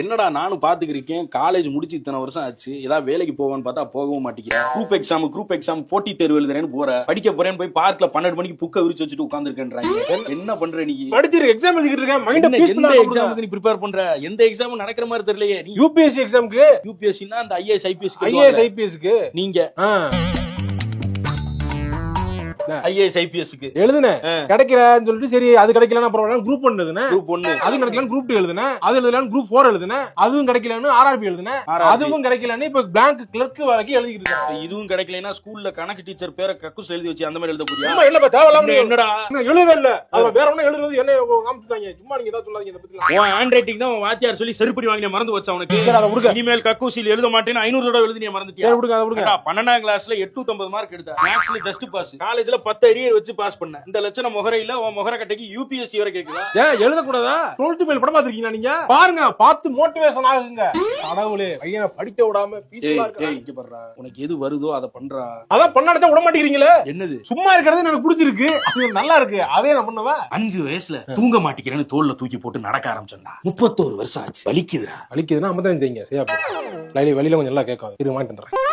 என்னடா நானும் பாத்துக்கிருக்கேன், காலேஜ் முடிச்சு இத்தனை வருஷம் ஆச்சு, ஏதாவது வேலைக்கு போவான்னு பார்த்தா போகவும் மாட்டேங்கிறேன். குரூப் எக்ஸாம் போட்டி தேர்வு எழுதுறேன்னு போற, படிக்க போறேன்னு போய் பார்க்ல 12 மணிக்கு புக்கை விரிச்சு வச்சுட்டு உட்கார்ந்துருக்கேன்றாங்க. என்ன பண்ற நீ? படிச்சிரு எக்ஸாம் எழுதிட்டு இருக்கேன். மைண்ட பீஸ் எந்த எக்ஸாமுக்கு நீ ப்ரிப்பேர் பண்ற? எந்த எக்ஸாம் நடக்கிற மாதிரி தெரியலையே. நீ யூபிஎஸ்சி எக்ஸாம்க்கு, யூபிஎஸ்சினா அந்த ஐஏஎஸ் ஐபிஎஸ்க்கு நீங்க ஐஏஎஸ் ஐபிஎஸ்க்கு எழுதுனேன். கிடைக்கலன்னு சொல்லிட்டு சரி அது கிடைக்கலன்னா பரவாயில்ல குரூப் 1 எழுதுனேன். குரூப் 1 அது கிடைக்கலன்னு குரூப் 2 எழுதுனேன். அது எழுதலன்னு குரூப் 4 எழுதுனேன். அதுவும் கிடைக்கலன்னு ஆர்ஆர்பி எழுதுனேன். அதுவும் கிடைக்கலன்னு இப்ப பேங்க் கிளர்க் வரைக்கும் எழுதிட்டு இருக்கேன். இதுவும் கிடைக்கலன்னா ஸ்கூல்ல கணக்கு டீச்சர் பேரை கக்கூஸ் எழுதி வச்சு அந்த மாதிரி எழுத போறியா? சும்மா இல்ல தேவையில்லாம என்னடா எழுதவே இல்ல. அது வேற ஒண்ணு எழுதுறது என்ன காமிச்சிட்டாங்க. சும்மா நீங்க ஏதாவது சொல்லாதீங்க இத பத்தி. உன் ஹேண்ட் ரைட்டிங் தான் உன் வாத்தியார் சொல்லி செருப்படி வாங்கின மறந்து வச்ச அவனுக்கு. இனிமேல் கக்கூசில் எழுத மாட்டேன்னு 500 தடவை எழுதி மறந்துட்டியா? சரி விடுங்க, அதை விடுங்க. 12ஆம் கிளாஸ்ல 850 மார்க் எடுத்தா. மேத்ஸ்ல ஜஸ்ட் பாஸ். காலேஜ்ல 10 அரியர் வச்சு பாஸ் பண்ண. இந்த லட்சணம் முகரையில உன் முகர கட்டைக்கு யூபிஎஸ்சி வரை கேக்குதா? ஏன் எழுத கூடாதா? 12th மேல் படம் பாத்துக்கிட்டீங்க நீங்க? பாருங்க, பார்த்து மோட்டிவேஷன் ஆகுங்க. கடவுளே பையனை படிக்க விடாம பீஸ்ஃபுல்லா இருக்க. இங்க பாருடா, உனக்கு எது வருதோ அத பண்றா. அத பண்ணானத விட மாட்டீங்களே. என்னது? சும்மா இருக்கிறது எனக்கு பிடிச்சிருக்கு. அது நல்லா இருக்கு. அதே நான் பண்ணுவா. 5 வயசுல தூங்க மாட்டேங்கிறேன்னு தோல்ல தூக்கி போட்டு நடக்க ஆரம்பிச்சேன்டா. 31 வருஷம் ஆச்சு. வலிக்குதுடா. வலிக்குதுன்னா 55 செய்யுங்க. சரியா போய் வெளியில கொஞ்சம் நல்லா கேட்காது. இரு வாங்கிட்டு வந்துறேன்.